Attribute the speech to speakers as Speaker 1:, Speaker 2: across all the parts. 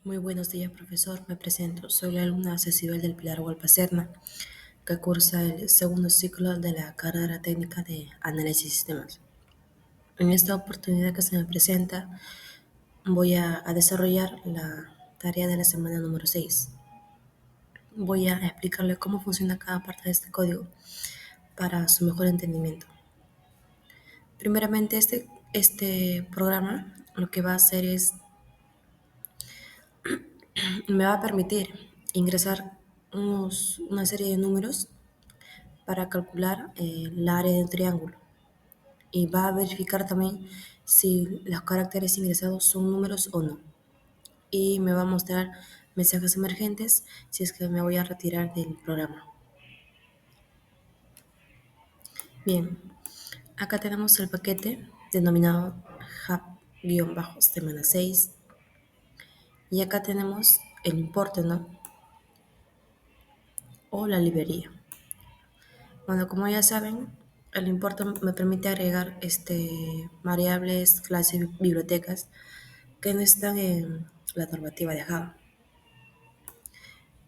Speaker 1: Muy buenos días, profesor. Me presento. Soy la alumna Cecibel del Pilar Pacerna, que cursa el segundo ciclo de la carrera técnica de Análisis de Sistemas. En esta oportunidad que se me presenta, voy a desarrollar la tarea de la semana número 6. Voy a explicarle cómo funciona cada parte de este código para su mejor entendimiento. Primeramente, este programa lo que va a hacer es, me va a permitir ingresar una serie de números para calcular el área de un triángulo y va a verificar también si los caracteres ingresados son números o no. Y me va a mostrar mensajes emergentes si es que me voy a retirar del programa. Bien, acá tenemos el paquete denominado hub-semana 6 y acá tenemos el importe, ¿no? O la librería. Bueno, como ya saben, el importe me permite agregar variables, clases, bibliotecas que no están en la normativa de Java.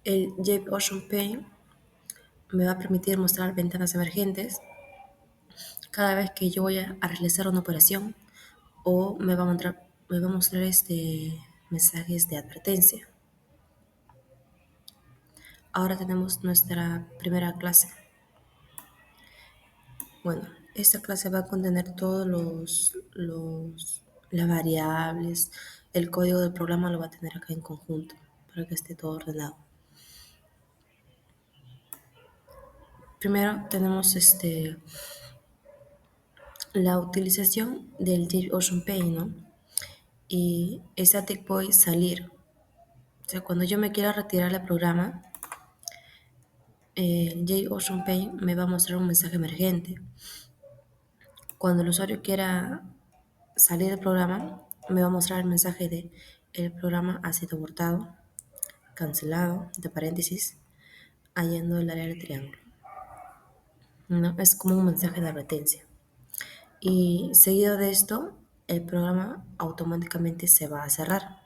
Speaker 1: El JOceanPaint me va a permitir mostrar ventanas emergentes cada vez que yo voy a realizar una operación o me va a mostrar mensajes de advertencia. Ahora tenemos nuestra primera clase. Bueno, esta clase va a contener todos las variables, el código del programa lo va a tener acá en conjunto para que esté todo ordenado. Primero tenemos la utilización del JOceanPaint, ¿no? Y static void salir. O sea, cuando yo me quiera retirar del programa, el JOceanPaint me va a mostrar un mensaje emergente. Cuando el usuario quiera salir del programa, me va a mostrar el mensaje de el programa ha sido abortado, cancelado, de paréntesis, hallando el área del triángulo. ¿No? Es como un mensaje de advertencia. Y seguido de esto, el programa automáticamente se va a cerrar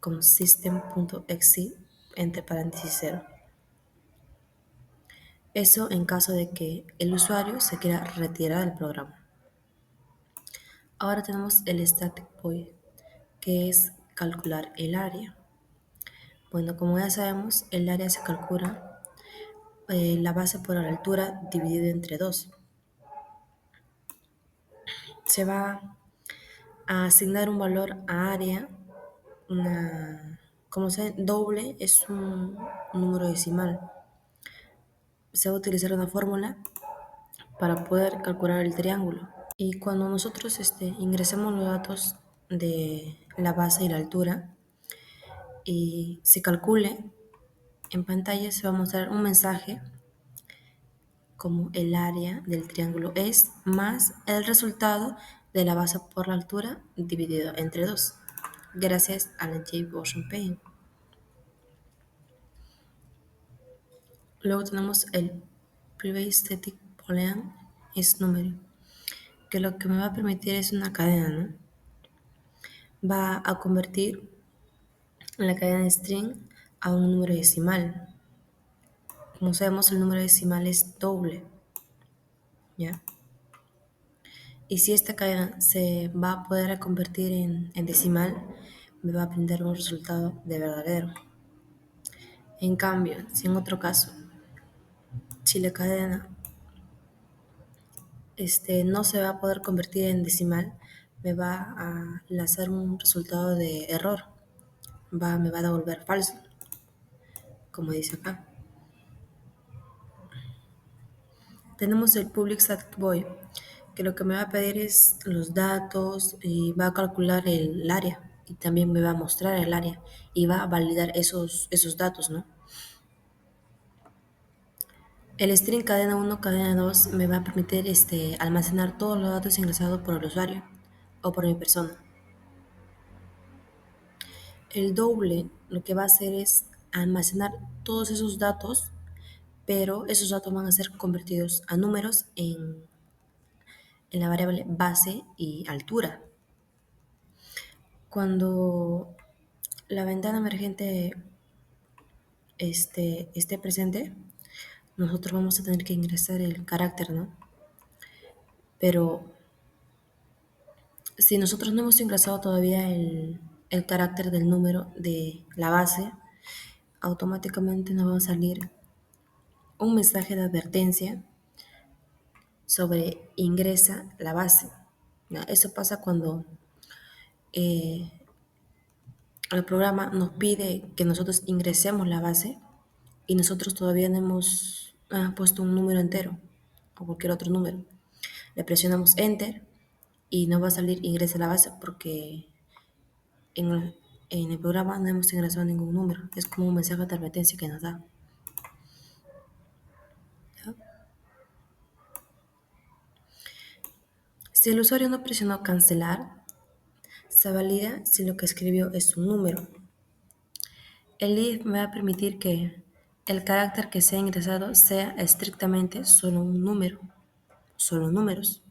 Speaker 1: con system.exe entre paréntesis 0. Eso en caso de que el usuario se quiera retirar del programa. Ahora tenemos el static void, que es calcular el área. Bueno, como ya sabemos, el área se calcula la base por la altura dividido entre 2. Se va a asignar un valor a área, como se doble es un número decimal. Se va a utilizar una fórmula para poder calcular el triángulo. Y cuando nosotros ingresemos los datos de la base y la altura y se calcule, en pantalla se va a mostrar un mensaje como el área del triángulo es más el resultado de la base por la altura dividido entre 2, gracias a la JOceanPaint. Luego tenemos el Private Static Boolean es número, que lo que me va a permitir es una cadena, ¿no? Va a convertir la cadena de string a un número decimal. Como sabemos, el número decimal es doble, ¿ya? Y si esta cadena se va a poder convertir en decimal, me va a brindar un resultado de verdadero. En cambio, si en otro caso, si la cadena no se va a poder convertir en decimal, me va a lanzar un resultado de error. Me va a devolver falso, como dice acá. Tenemos el public static void, que lo que me va a pedir es los datos y va a calcular el área y también me va a mostrar el área y va a validar esos datos, ¿no? El string cadena 1, cadena 2 me va a permitir almacenar todos los datos ingresados por el usuario o por mi persona. El doble lo que va a hacer es almacenar todos esos datos, pero esos datos van a ser convertidos a números en la variable base y altura. Cuando la ventana emergente esté presente, nosotros vamos a tener que ingresar el carácter, ¿no? Pero si nosotros no hemos ingresado todavía el carácter del número de la base, automáticamente nos va a salir un mensaje de advertencia sobre ingresa la base. ¿No? Eso pasa cuando eh, el programa nos pide que nosotros ingresemos la base y nosotros todavía no hemos puesto un número entero o cualquier otro número. Le presionamos Enter y nos va a salir ingresa la base porque en el programa no hemos ingresado ningún número. Es como un mensaje de advertencia que nos da. ¿Ya? Si el usuario no presionó cancelar, se valida si lo que escribió es un número. El if me va a permitir que el carácter que sea ingresado sea estrictamente solo un número, solo números.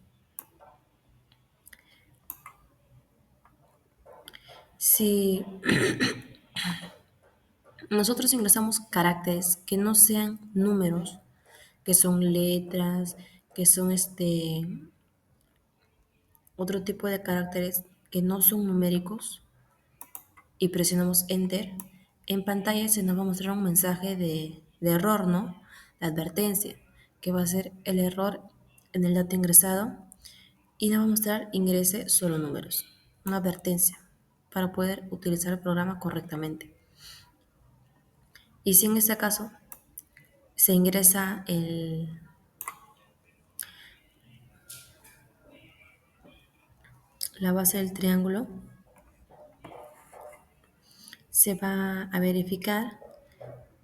Speaker 1: Si nosotros ingresamos caracteres que no sean números, que son letras, que son otro tipo de caracteres que no son numéricos y presionamos Enter, en pantalla se nos va a mostrar un mensaje de error, ¿no? De advertencia, que va a ser el error en el dato ingresado y nos va a mostrar ingrese solo números, una advertencia para poder utilizar el programa correctamente. Y si en este caso se ingresa la base del triángulo, se va a verificar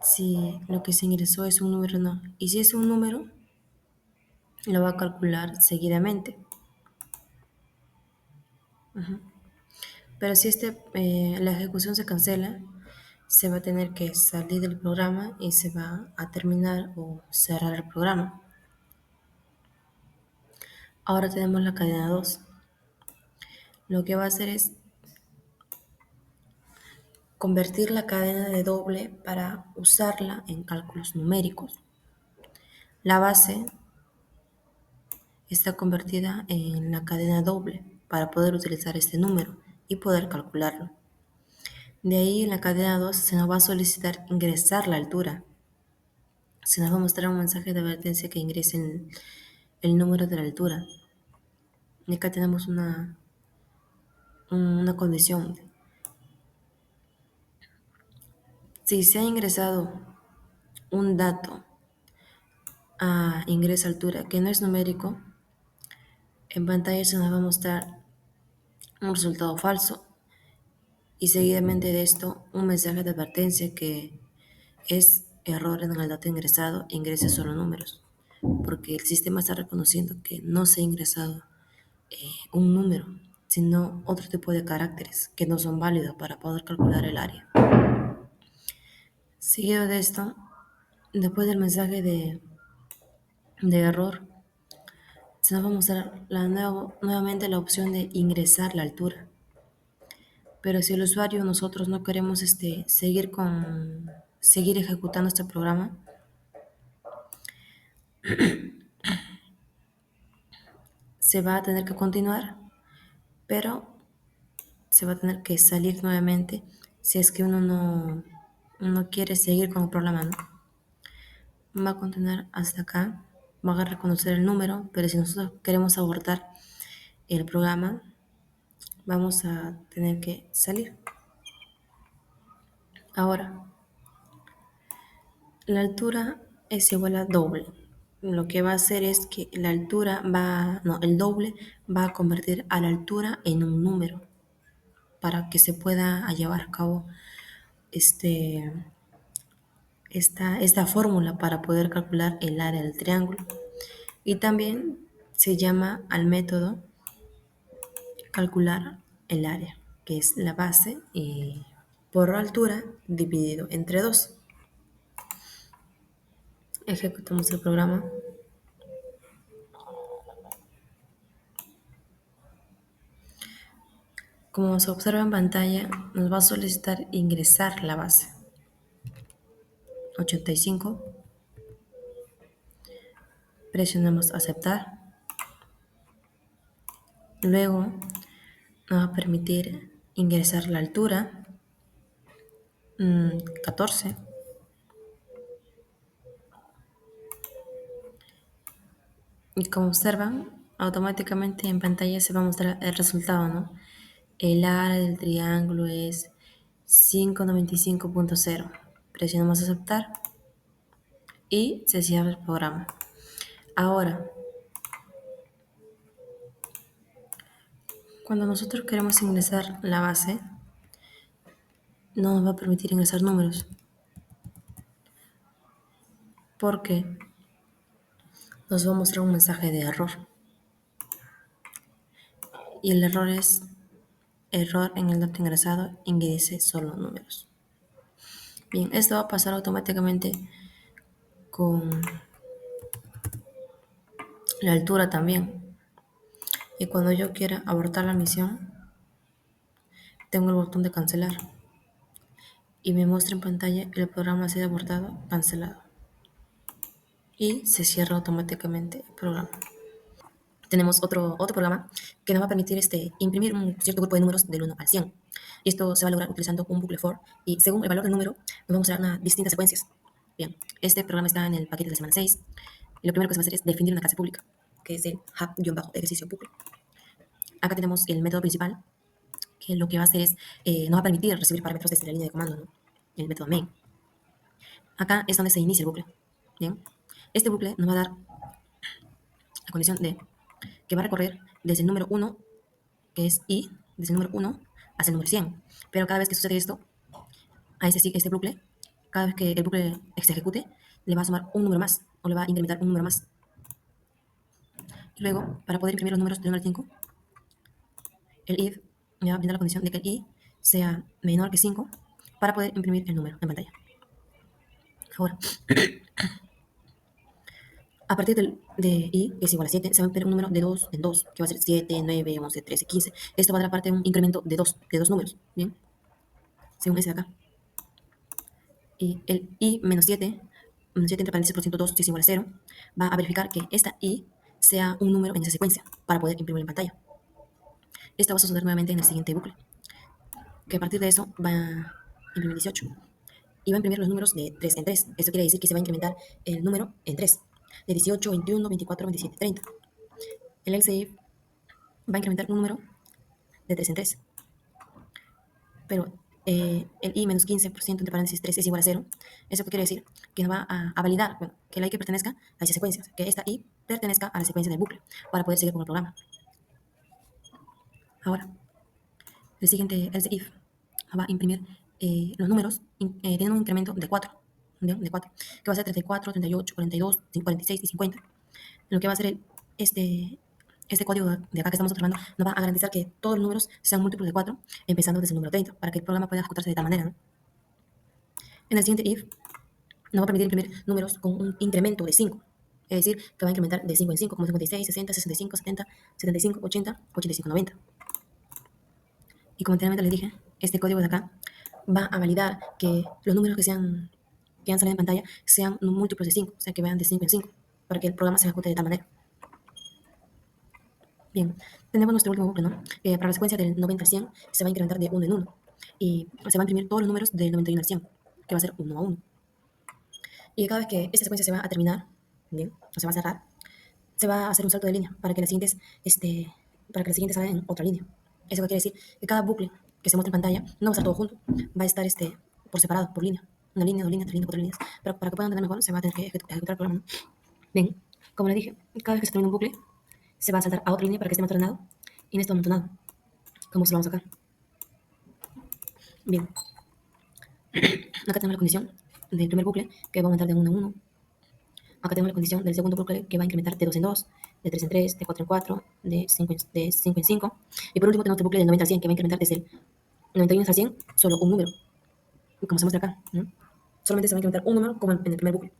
Speaker 1: si lo que se ingresó es un número o no. Y si es un número, lo va a calcular seguidamente. Pero si la ejecución se cancela, se va a tener que salir del programa y se va a terminar o cerrar el programa. Ahora tenemos la cadena 2. Lo que va a hacer es convertir la cadena de doble para usarla en cálculos numéricos. La base está convertida en la cadena doble para poder utilizar este número y poder calcularlo. De ahí en la cadena 2 se nos va a solicitar ingresar la altura. Se nos va a mostrar un mensaje de advertencia que ingresen el número de la altura. Y acá tenemos una condición. Si se ha ingresado un dato a ingresa altura que no es numérico, en pantalla se nos va a mostrar un resultado falso y seguidamente de esto un mensaje de advertencia que es error en el dato ingresado, ingrese solo números, porque el sistema está reconociendo que no se ha ingresado un número, sino otro tipo de caracteres que no son válidos para poder calcular el área. Seguido de esto, después del mensaje de error, se nos va a mostrar nuevamente la opción de ingresar la altura. Pero si el usuario nosotros no queremos seguir ejecutando este programa, se va a tener que continuar, pero se va a tener que salir nuevamente si es que uno no quiere seguir con el programa, ¿no? Va a continuar hasta acá, va a reconocer el número, pero si nosotros queremos abortar el programa, vamos a tener que salir. Ahora, la altura es igual a doble. Lo que va a hacer es que el doble va a convertir a la altura en un número para que se pueda llevar a cabo esta fórmula para poder calcular el área del triángulo. Y también se llama al método calcular el área, que es la base por altura dividido entre 2. Ejecutamos el programa. Como se observa en pantalla, nos va a solicitar ingresar la base 85. Presionamos aceptar. Luego nos va a permitir ingresar la altura 14. Y como observan, automáticamente en pantalla se va a mostrar el resultado, ¿no? El área del triángulo es 595.0. Presionamos aceptar y se cierra el programa. Ahora, cuando nosotros queremos ingresar la base, no nos va a permitir ingresar números porque nos va a mostrar un mensaje de error. Y el error es error en el dato ingresado, ingrese solo números. Bien, esto va a pasar automáticamente con la altura también. Y cuando yo quiera abortar la misión, tengo el botón de cancelar y me muestra en pantalla el programa ha sido abortado, cancelado. Y se cierra automáticamente el programa. Tenemos otro programa que nos va a permitir imprimir un cierto grupo de números del 1 al 100. Y esto se va a lograr utilizando un bucle for y según el valor del número nos va a mostrar distintas secuencias. Bien, este programa está en el paquete de semana 6 y lo primero que se va a hacer es definir una clase pública, que es el hub-ejercicio bucle. Acá tenemos el método principal, que lo que va a hacer es, nos va a permitir recibir parámetros desde la línea de comando, ¿no? El método main. Acá es donde se inicia el bucle. Bien, este bucle nos va a dar la condición de que va a recorrer desde el número 1, que es i, desde el número 1 hasta el número 100. Pero cada vez que sucede esto, a este bucle, cada vez que el bucle se ejecute, le va a sumar un número más, o le va a incrementar un número más. Y luego, para poder imprimir los números del 1 al 5, el if me va a brindar la condición de que el i sea menor que 5 para poder imprimir el número en pantalla. Ahora, a partir de i, que es igual a 7, se va a imprimir un número de 2 en 2, que va a ser 7, 9, 11, 13, 15. Esto va a dar parte de un incremento de dos números, ¿bien? Según ese de acá. Y el i menos 7 entre paréntesis por 102 si es igual a 0, va a verificar que esta i sea un número en esa secuencia para poder imprimir en pantalla. Esto va a suceder nuevamente en el siguiente bucle, que a partir de eso va a imprimir 18 y va a imprimir los números de 3 en 3. Esto quiere decir que se va a incrementar el número en 3, de 18, 21, 24, 27, 30. El else if va a incrementar un número de 3 en 3, pero el i menos 15% entre paréntesis 3 es igual a 0. Eso quiere decir que nos va a validar que la i que pertenezca a esa secuencia, que esta i pertenezca a la secuencia del bucle para poder seguir con el programa. Ahora, el siguiente else if va a imprimir los números tienen un incremento de 4, de 4, que va a ser 34, 38, 42, 46 y 50. Lo que va a hacer este código de acá que estamos observando nos va a garantizar que todos los números sean múltiplos de 4, empezando desde el número 30, para que el programa pueda ejecutarse de tal manera, ¿no? En el siguiente if nos va a permitir imprimir números con un incremento de 5, es decir, que va a incrementar de 5 en 5, como 56, 60, 65, 70, 75, 80, 85, 90. Y como anteriormente les dije, este código de acá va a validar que los números que han salido en pantalla sean múltiplos de 5, o sea, que vayan de 5 en 5, para que el programa se ejecute de tal manera. Bien, tenemos nuestro último bucle, ¿no? Para la secuencia del 90 al 100 se va a incrementar de 1 en 1 y se va a imprimir todos los números del 91 al 100, que va a ser 1 a 1. Y cada vez que esta secuencia se va a terminar, bien, o se va a cerrar, se va a hacer un salto de línea para que las siguientes, salgan en otra línea. Eso quiere decir que cada bucle que se muestra en pantalla no va a estar todo junto, va a estar por separado, por línea. Una línea, dos líneas, tres líneas, cuatro líneas. Pero para que puedan entender mejor, se va a tener que ejecutar el programa, ¿no? Bien, como les dije, cada vez que se termina un bucle, se va a saltar a otra línea para que esté amontonado y en esto amontonado, como observamos acá. Bien, acá tenemos la condición del primer bucle que va a aumentar de 1 en 1. Acá tenemos la condición del segundo bucle que va a incrementar de 2 en 2, de 3 en 3, de 4 en 4, de 5 en 5. Y por último tenemos el bucle del 90 al 100 que va a incrementar desde el 91 hasta el 100 solo un número. Y como se muestra acá, ¿no? Solamente se va a incrementar un número como en el primer bucle.